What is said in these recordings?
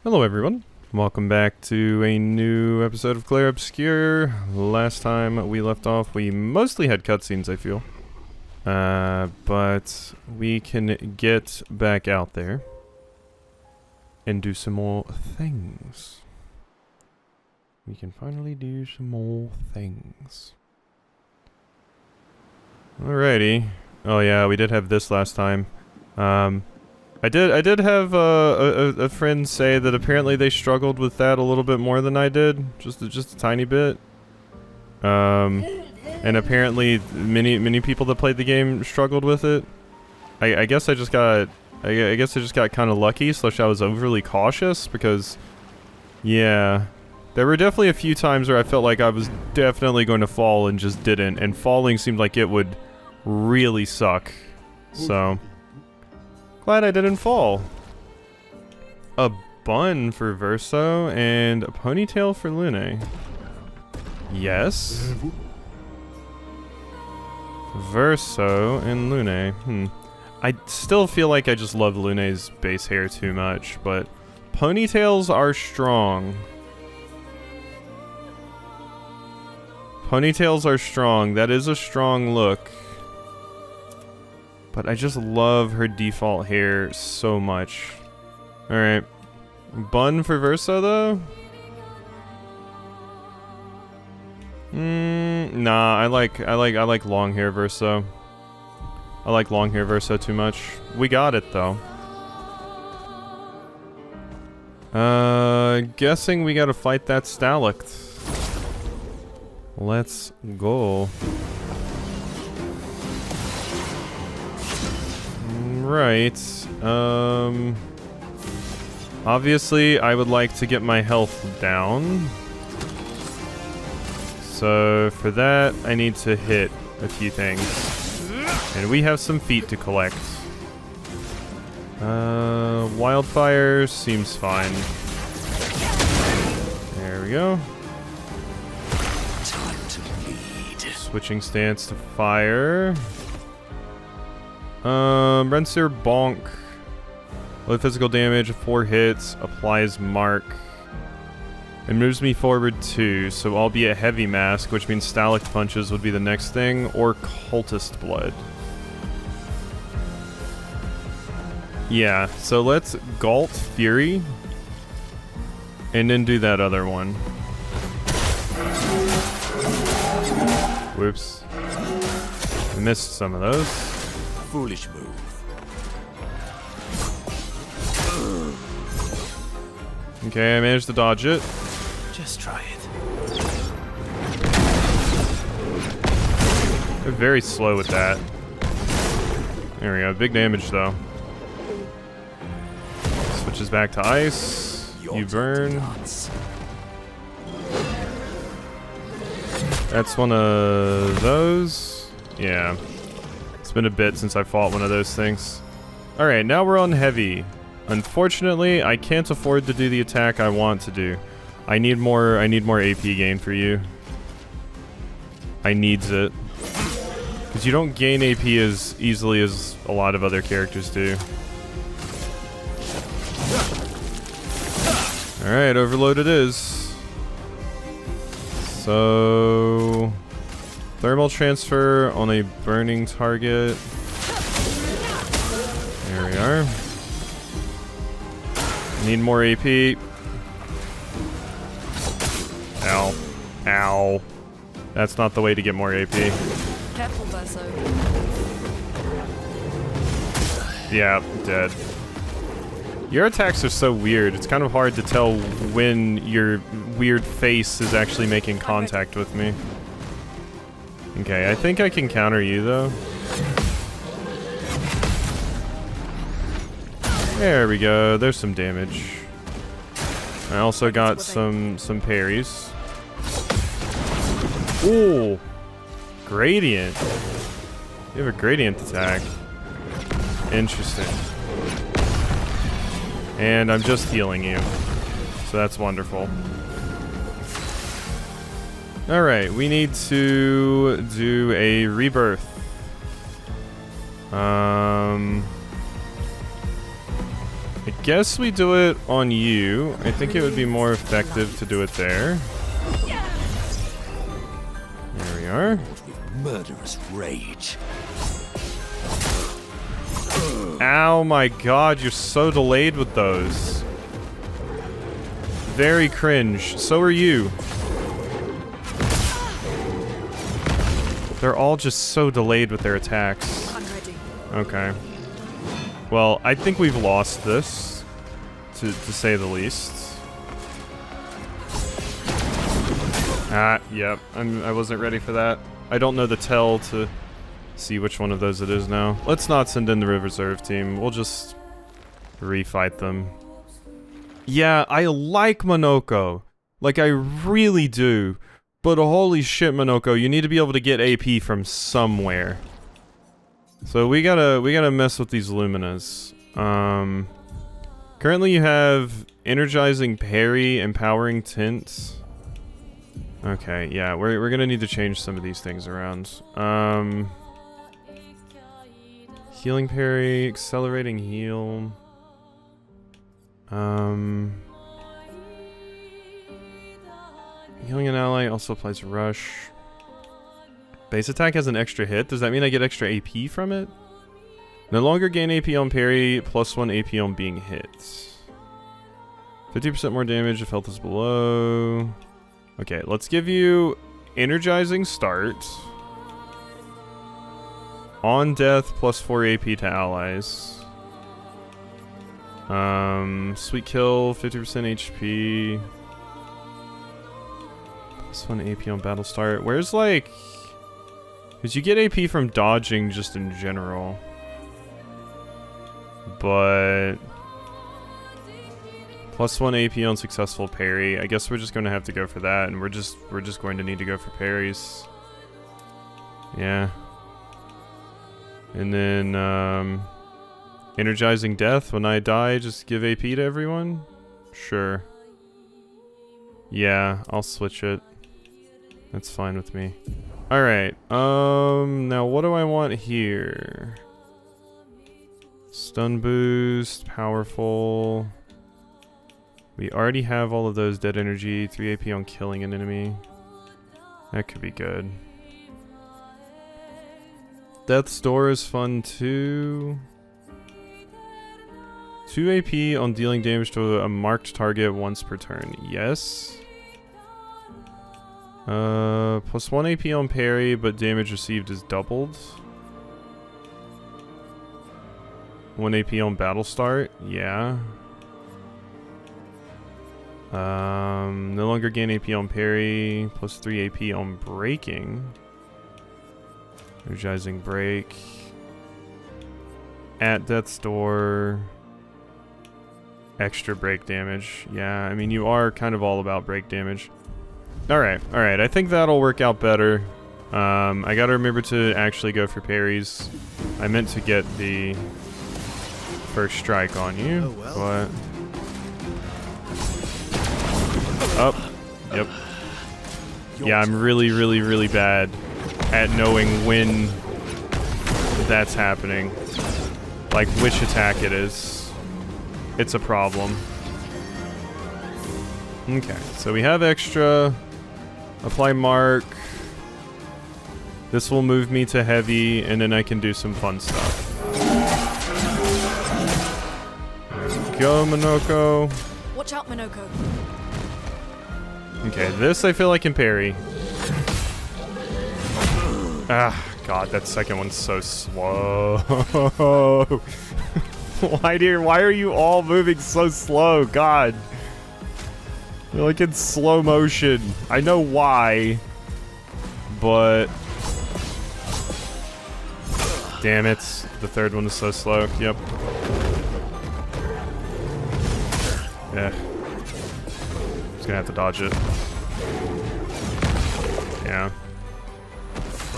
Hello everyone, welcome back to a new episode of Clair Obscur. Last time we left off, we mostly had cutscenes, I feel. But we can get back out there and do some more things. We can finally do some more things. Alrighty. Oh yeah, we did have this last time. I did have a friend say that apparently they struggled with that a little bit more than I did, just a tiny bit. And apparently many people that played the game struggled with it. I guess I just got kind of lucky, slash I was overly cautious because, yeah, there were definitely a few times where I felt like I was definitely going to fall and just didn't, and falling seemed like it would really suck. So glad I didn't fall. A bun for Verso and a ponytail for Lune. Yes. Verso and Lune. I still feel like I just love Lune's base hair too much, but ponytails are strong. Ponytails are strong. That is a strong look. But I just love her default hair so much. Alright. Bun for Verso though? Nah, I like long hair Verso. I like long hair Verso too much. We got it though. Guessing we gotta fight that Stalect. Let's go. Right, obviously I would like to get my health down. So for that, I need to hit a few things. And we have some feet to collect. Wildfire seems fine. There we go. Time to lead. Switching stance to fire. Renseer Bonk. Low physical damage, 4 hits, applies mark. It moves me forward 2, so I'll be a heavy mask, which means Stalect punches would be the next thing, or cultist blood. Yeah, so let's Galt Fury, and then do that other one. Whoops. I missed some of those. Foolish move. Okay, I managed to dodge it. Just try it. They're very slow with that. There we go. Big damage though. Switches back to ice. You burn. That's one of those. Yeah. It's been a bit since I fought one of those things. Alright, now we're on heavy. Unfortunately, I can't afford to do the attack I want to do. I need more AP gain for you. I needs it. Because you don't gain AP as easily as a lot of other characters do. Alright, overload it is. So thermal transfer on a burning target. There we are. Need more AP. Ow. Ow. That's not the way to get more AP. Careful, Verso. Yeah, dead. Your attacks are so weird. It's kind of hard to tell when your weird face is actually making contact with me. Okay, I think I can counter you though. There we go. There's some damage. I also got some parries. Ooh, gradient. You have a gradient attack. Interesting. And I'm just healing you, so that's wonderful. Alright, we need to do a rebirth. I guess we do it on you. I think it would be more effective to do it there. There we are. With murderous rage. Ow, my god, you're so delayed with those. Very cringe. So are you. They're all just so delayed with their attacks. I'm ready. Okay. Well, I think we've lost this, to say the least. Ah, yep. I wasn't ready for that. I don't know the tell to see which one of those it is now. Let's not send in the reserve team. We'll just refight them. Yeah, I like Monoko. Like, I really do. But holy shit, Monoko, you need to be able to get AP from somewhere. So we gotta mess with these Luminas. Currently you have Energizing Parry, Empowering Tint. Okay, yeah, we're gonna need to change some of these things around. Healing Parry, Accelerating Heal. Healing an ally also applies Rush. Base attack has an extra hit. Does that mean I get extra AP from it? No longer gain AP on parry, +1 AP on being hit. 50% more damage if health is below. Okay, let's give you Energizing Start. On death, +4 AP to allies. Sweet Kill, 50% HP. +1 AP on battle start. Where's like... Because you get AP from dodging just in general. But... +1 AP on successful parry. I guess we're just going to have to go for that, and we're just going to need to go for parries. Yeah. And then, Energizing Death. When I die, just give AP to everyone? Sure. Yeah, I'll switch it. That's fine with me. Alright, now what do I want here? Stun boost, powerful. We already have all of those. Dead energy, 3 AP on killing an enemy. That could be good. Death's Door is fun too. 2 AP on dealing damage to a marked target once per turn. Yes. +1 AP on parry, but damage received is doubled. 1 AP on battle start. Yeah. No longer gain AP on parry. +3 AP on breaking. Energizing break. At Death's Door. Extra break damage. Yeah, I mean, you are kind of all about break damage. Alright, I think that'll work out better. I gotta remember to actually go for parries. I meant to get the first strike on you, but... Oh, yep. Yeah, I'm really bad at knowing when that's happening. Like, which attack it is. It's a problem. Okay, so we have extra. Apply mark. This will move me to heavy, and then I can do some fun stuff. There we go, Monoko. Watch out, Monoko. Okay, this I feel I can parry. Ah, God, that second one's so slow. Why are you all moving so slow? God. You're like in slow motion. I know why, but... Damn it. The third one is so slow. Yep. Yeah. Just gonna have to dodge it. Yeah.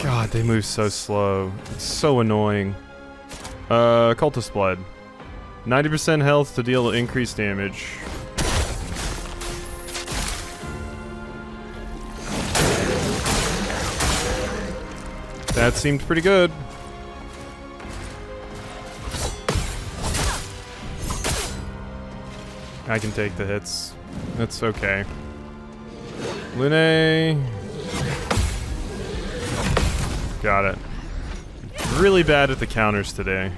God, they move so slow. It's so annoying. Cultist Blood. 90% health to deal increased damage. That seemed pretty good. I can take the hits. That's okay. Lune. Got it. Really bad at the counters today.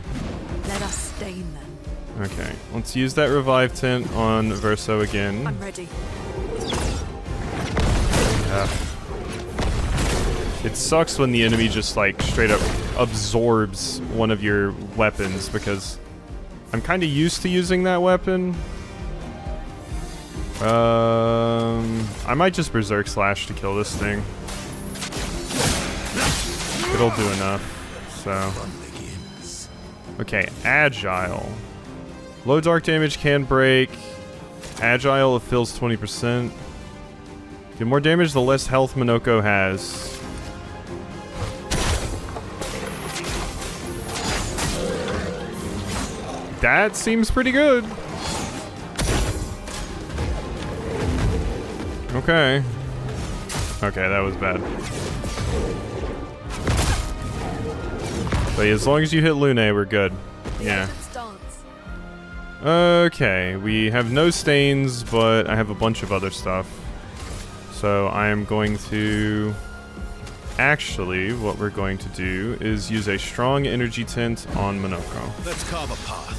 Let us stain them. Okay, let's use that revive tint on Verso again. I'm ready. It sucks when the enemy just like straight up absorbs one of your weapons because I'm kind of used to using that weapon. I might just Berserk Slash to kill this thing. It'll do enough, so. Okay, Agile. Low dark damage can break. Agile, it fills 20%. The more damage, the less health Minoko has. That seems pretty good. Okay. Okay, that was bad. But as long as you hit Lune, we're good. Yeah. Okay, we have no stains, but I have a bunch of other stuff. So I am going to... Actually, what we're going to do is use a strong energy tint on Minoko. Let's carve a path.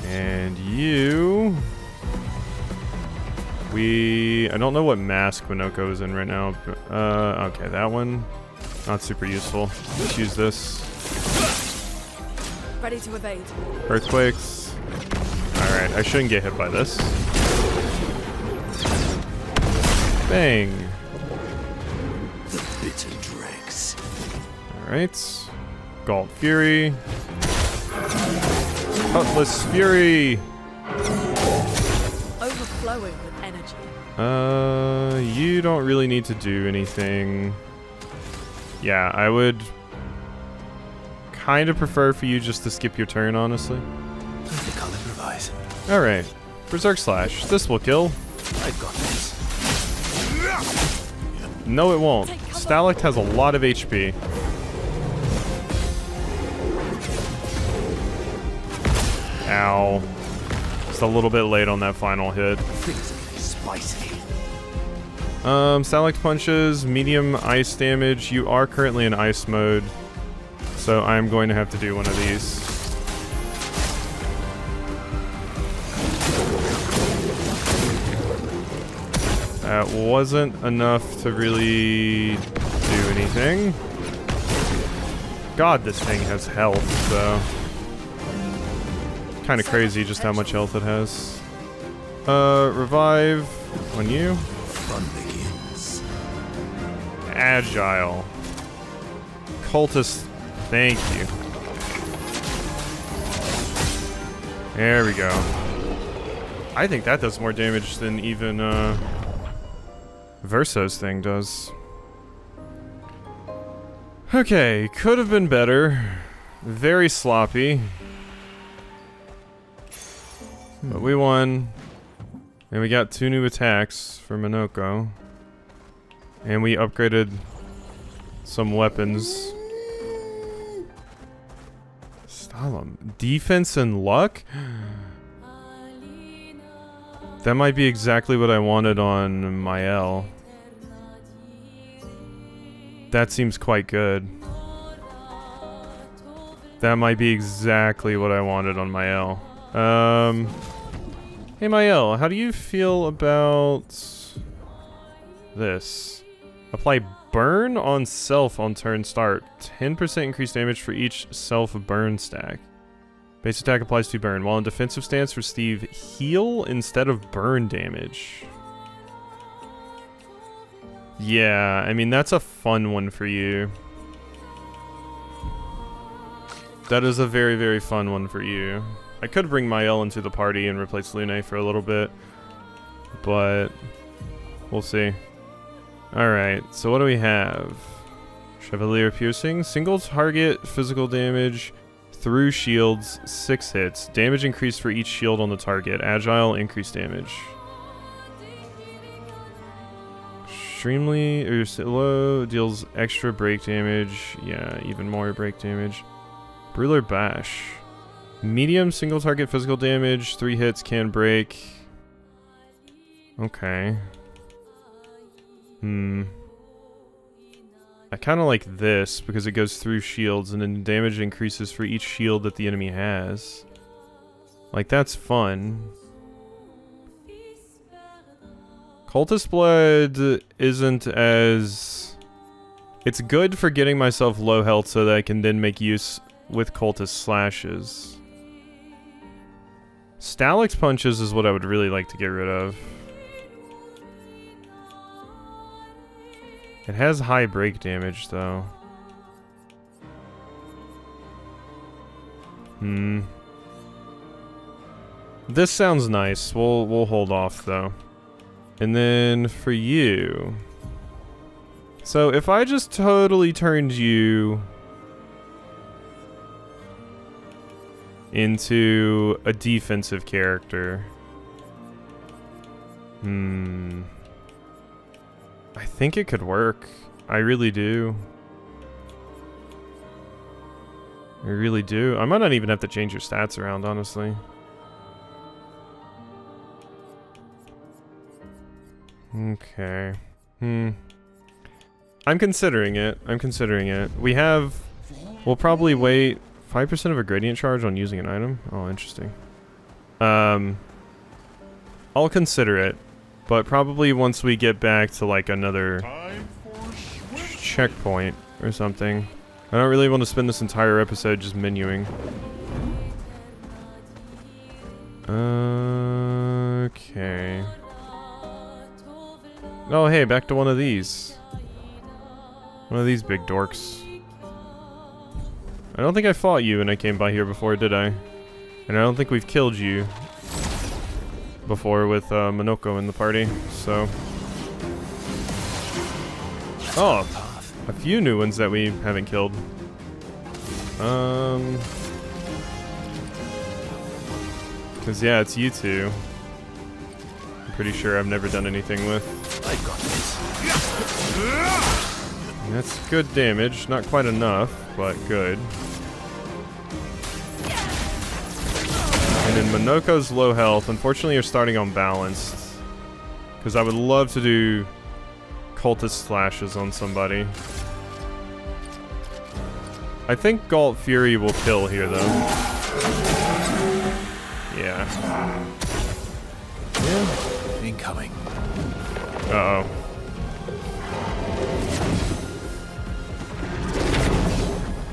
And you... I don't know what mask Minoko is in right now. But, okay, that one. Not super useful. Let's use this. Ready to evade. Earthquakes. Alright, I shouldn't get hit by this. Bang. The bitter dregs. Alright. Galt Fury. Cutlass Fury. Overflowing with energy. You don't really need to do anything. Yeah, I would kind of prefer for you just to skip your turn, honestly. I think I'll improvise. Alright. Berserk Slash. This will kill. I've got this. No, it won't. Stalect has a lot of HP. Ow. Just a little bit late on that final hit. Things are getting spicy. Stalect punches, medium ice damage. You are currently in ice mode, so I'm going to have to do one of these. That wasn't enough to really do anything. God, this thing has health, so... Kind of crazy just how much health it has. Revive on you. Fun begins. Agile. Cultist, thank you. There we go. I think that does more damage than even Verso's thing does. Okay, could have been better. Very sloppy. But we won. And we got 2 new attacks for Minoko. And we upgraded some weapons. Stalem. Defense and luck? That might be exactly what I wanted on Maelle. That seems quite good. That might be exactly what I wanted on Maelle. Hey Maelle, how do you feel about this? Apply burn on self on turn start. 10% increased damage for each self burn stack. Base attack applies to burn. While in defensive stance, receive heal instead of burn damage. Yeah, I mean, that's a fun one for you. That is a very, very fun one for you. I could bring Maelle into the party and replace Lune for a little bit, but we'll see. Alright, so what do we have? Chevalier Piercing. Single target physical damage through shields, 6 hits. Damage increased for each shield on the target. Agile, increased damage. Extremely low, deals extra break damage. Yeah, even more break damage. Brûleur Bash. Medium single target physical damage, 3 hits can break. Okay. I kind of like this because it goes through shields and then damage increases for each shield that the enemy has. Like, that's fun. Cultist Blood isn't as... It's good for getting myself low health so that I can then make use with Cultist Slashes. Stalix Punches is what I would really like to get rid of. It has high break damage, though. This sounds nice. We'll hold off, though. And then for you... So if I just totally turned you into a defensive character... I think it could work. I really do. I really do. I might not even have to change your stats around, honestly. Okay. I'm considering it. I'm considering it. We'll probably wait 5% of a gradient charge on using an item. Oh, interesting. I'll consider it. But probably once we get back to like another checkpoint or something. I don't really want to spend this entire episode just menuing. Okay. Oh hey, back to one of these. One of these big dorks. I don't think I fought you when I came by here before, did I? And I don't think we've killed you before with Monoko in the party, so... Oh, a few new ones that we haven't killed. Cause yeah, it's you two. I'm pretty sure I've never done anything with. I got this. That's good damage, not quite enough, but good. And then Monoko's low health. Unfortunately, you're starting on balanced. Because I would love to do Cultist Slashes on somebody. I think Galt Fury will kill here, though. Yeah. Yeah. Incoming. Uh-oh.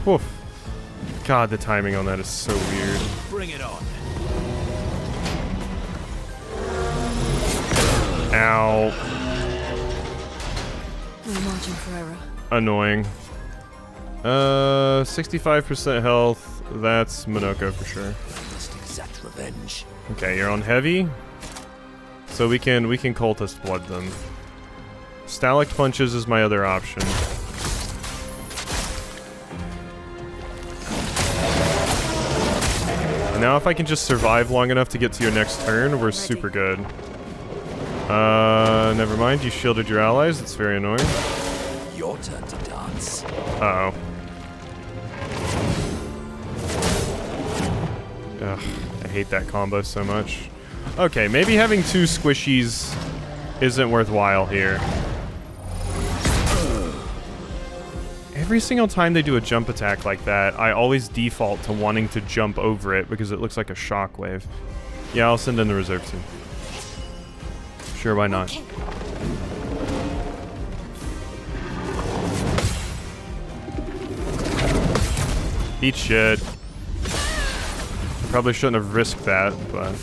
Woof. God, the timing on that is so weird. Bring it on. Ow. No margin for error. Annoying. 65% health. That's Monoko for sure. Must exact revenge. Okay, you're on heavy. So we can cultist blood them. Stallic punches is my other option. And now if I can just survive long enough to get to your next turn, we're super good. Never mind, you shielded your allies, it's very annoying. Your turn to dance. Uh-oh. Ugh, I hate that combo so much. Okay, maybe having two squishies isn't worthwhile here. Every single time they do a jump attack like that, I always default to wanting to jump over it because it looks like a shockwave. Yeah, I'll send in the reserve team. Sure, why not? Okay. Eat shit. Probably shouldn't have risked that, but...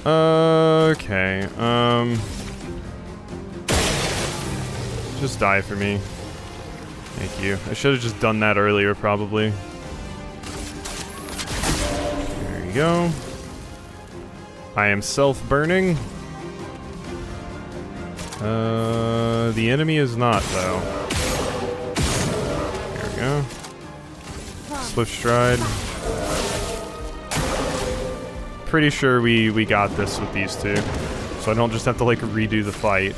Okay, just die for me. Thank you. I should have just done that earlier, probably. There you go. I am self-burning. The enemy is not, though. There we go. Swift stride. Pretty sure we got this with these two. So I don't just have to, like, redo the fight.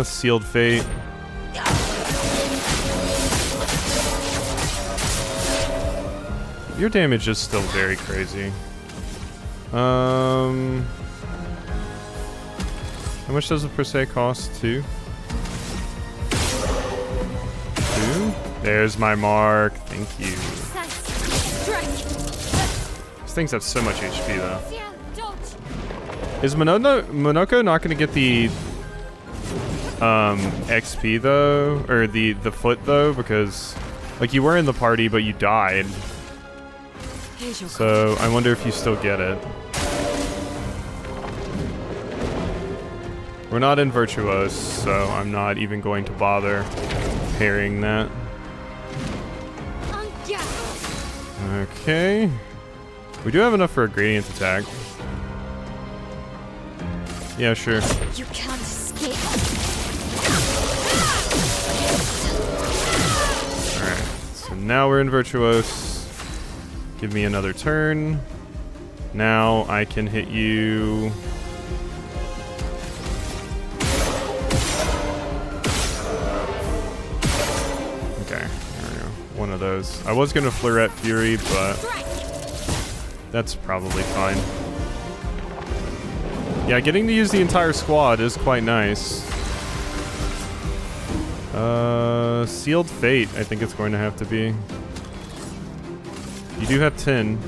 Sealed Fate. your damage is still very crazy. How much does the per se cost? 2? 2? There's my mark. Thank you. These things have so much HP though. Is Monoko not going to get the XP though, or the foot though, because like you were in the party but you died. So I wonder if you still get it. We're not in Virtuose, so I'm not even going to bother parrying that. Okay. We do have enough for a gradient attack. Yeah, sure. You can't escape. Alright, so now we're in Virtuose. Give me another turn. Now I can hit you. Okay, there we go. One of those. I was gonna Fleurette Fury, but that's probably fine. Yeah, getting to use the entire squad is quite nice. Sealed Fate, I think it's going to have to be. You do have 10.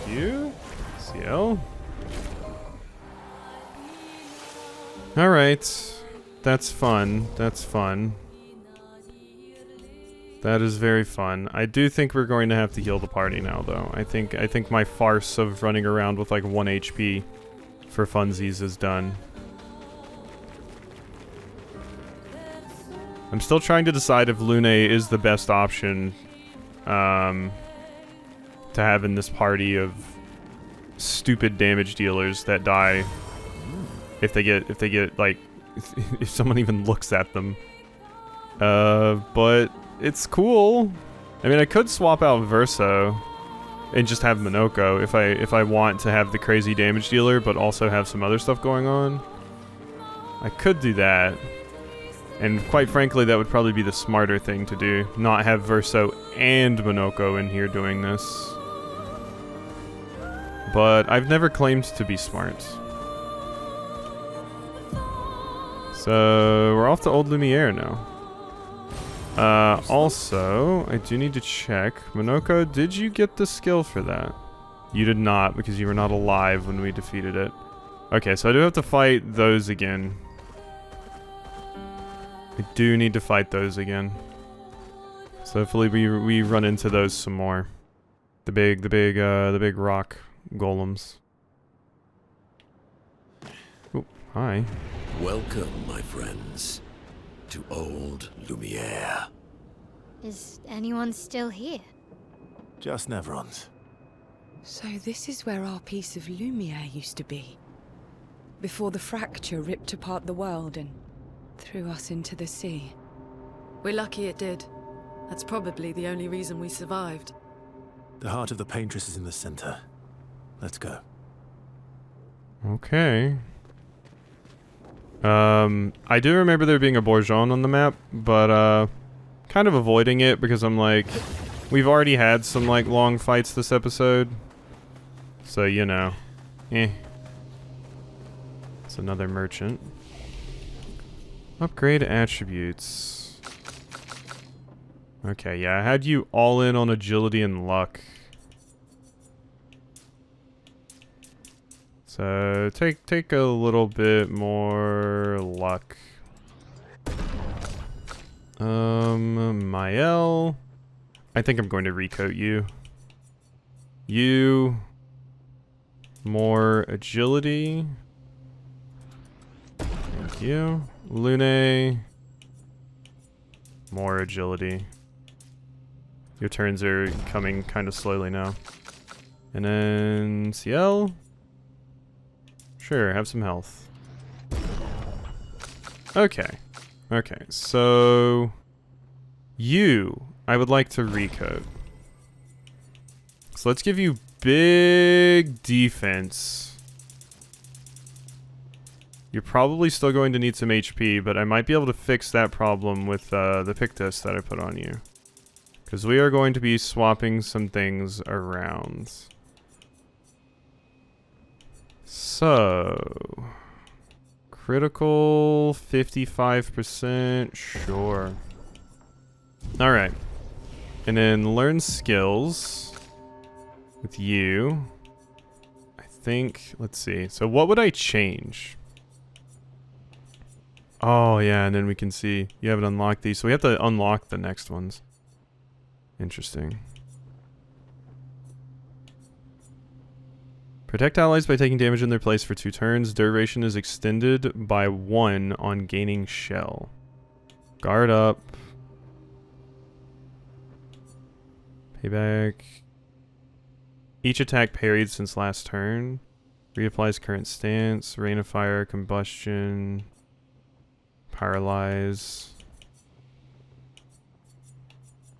You? CL? Alright. That's fun. That's fun. That is very fun. I do think we're going to have to heal the party now, though. I think my farce of running around with like 1 HP for funsies is done. I'm still trying to decide if Lune is the best option to have in this party of stupid damage dealers that die if they get like if someone even looks at them. But it's cool. I mean, I could swap out Verso and just have Monoko if I want to have the crazy damage dealer, but also have some other stuff going on. I could do that. And quite frankly, that would probably be the smarter thing to do. Not have Verso and Monoko in here doing this. But I've never claimed to be smart. So, we're off to Old Lumiere now. Also, I do need to check. Monoko, did you get the skill for that? You did not, because you were not alive when we defeated it. Okay, so I do have to fight those again. I do need to fight those again. So hopefully we run into those some more. The big rock golems. Oh, hi. Welcome, my friends, to Old Lumiere. Is anyone still here? Just Nevrons. So this is where our piece of Lumiere used to be. Before the fracture ripped apart the world and threw us into the sea. We're lucky it did. That's probably the only reason we survived. The heart of the Paintress is in the center. Let's go. Okay. I do remember there being a Bourgeon on the map, but kind of avoiding it because I'm like, we've already had some like long fights this episode. So, you know. It's another merchant. Upgrade attributes. Okay, yeah, I had you all in on agility and luck. So take a little bit more luck. Maelle. I think I'm going to recoat you. You. More agility. Thank you. Lune. More agility. Your turns are coming kind of slowly now. And then CL. Sure, have some health. Okay. Okay, so you, I would like to recoat. So let's give you big defense. You're probably still going to need some HP, but I might be able to fix that problem with the Pictus that I put on you. Because we are going to be swapping some things around. So... critical 55%, sure. Alright. And then learn skills with you. I think, let's see. So what would I change? Oh yeah, and then we can see you haven't unlocked these. So we have to unlock the next ones. Interesting. Protect allies by taking damage in their place for 2 turns. Duration is extended by 1 on gaining shell. Guard up. Payback. Each attack parried since last turn. Reapplies current stance. Rain of fire. Combustion. Paralyze.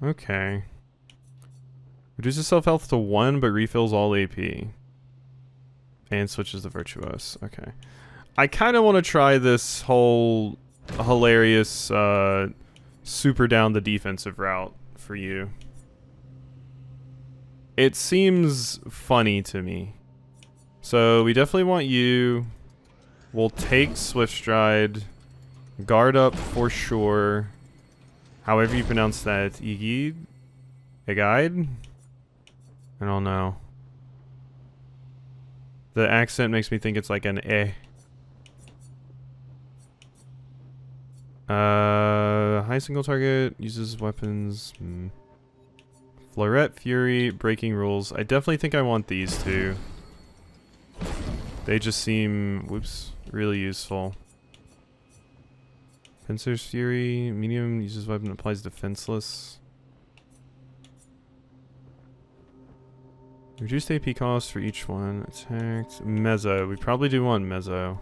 Okay. Reduces self-health to 1 but refills all AP. And switches to Virtuose. Okay. I kind of want to try this whole hilarious super down the defensive route for you. It seems funny to me. So we definitely want you. We'll take Swift Stride. Guard up for sure. However you pronounce that. Egid? Egide? I don't know. The accent makes me think it's like an eh. High single target, uses weapons. Florette, Fury, Breaking Rules. I definitely think I want these two. They just seem, whoops, really useful. Pincer's Fury, medium, uses weapon, applies defenseless. Reduced AP cost for each one. Attacked. Mezzo. We probably do want Mezzo.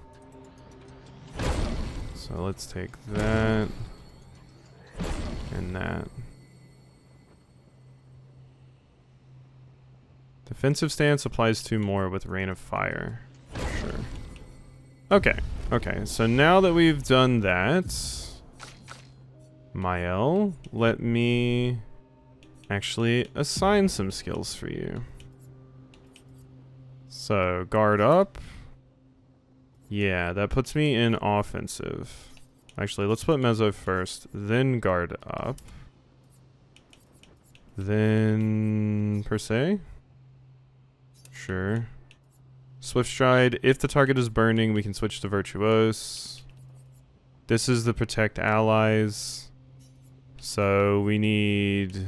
So let's take that. And that. Defensive stance applies 2 more with Rain of Fire. Sure. Okay. Okay. So now that we've done that, Maelle, let me actually assign some skills for you. So, guard up. Yeah, that puts me in offensive. Actually, let's put Mezzo first, then guard up. Then per se. Sure. Swift Stride. If the target is burning, we can switch to Virtuose. This is the protect allies. So we need...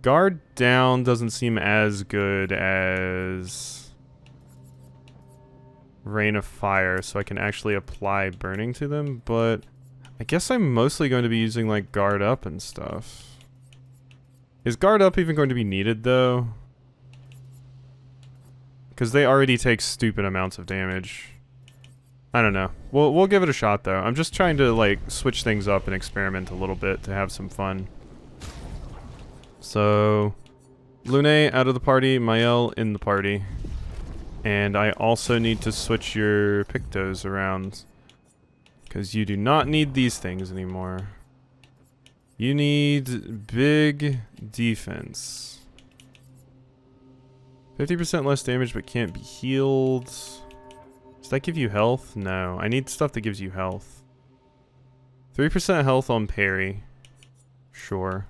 Guard down doesn't seem as good as Rain of Fire, so I can actually apply burning to them, but I guess I'm mostly going to be using like guard up and stuff. Is guard up even going to be needed though? Because they already take stupid amounts of damage. I don't know. We'll give it a shot though. I'm just trying to like switch things up and experiment a little bit to have some fun. So, Lune out of the party, Maelle in the party. And I also need to switch your Pictos around. Because you do not need these things anymore. You need big defense. 50% less damage but can't be healed. Does that give you health? No. I need stuff that gives you health. 3% health on parry. Sure.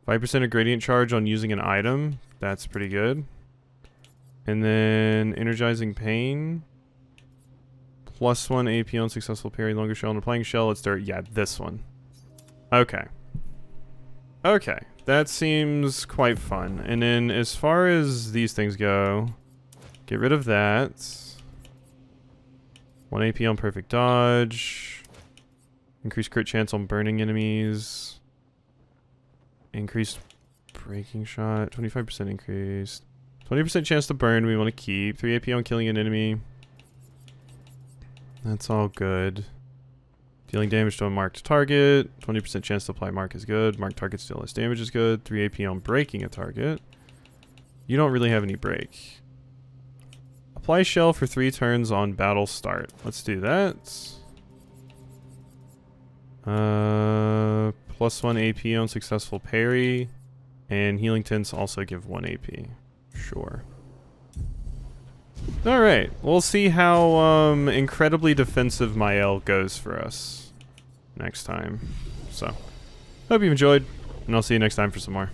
5% of gradient charge on using an item. That's pretty good. And then energizing pain. +1 AP on successful parry, longer shell, and applying shell. Let's start. Yeah, this one. Okay. Okay. That seems quite fun. And then as far as these things go, get rid of that. 1 AP on perfect dodge. Increase crit chance on burning enemies. Increased breaking shot. 25% increased. 20% chance to burn we want to keep. 3 AP on killing an enemy. That's all good. Dealing damage to a marked target. 20% chance to apply mark is good. Marked targets deal less damage is good. 3 AP on breaking a target. You don't really have any break. Apply shell for 3 turns on battle start. Let's do that. +1 AP on successful parry. And healing tints also give 1 AP. Sure. Alright, we'll see how incredibly defensive Maelle goes for us next time. So, hope you enjoyed, and I'll see you next time for some more.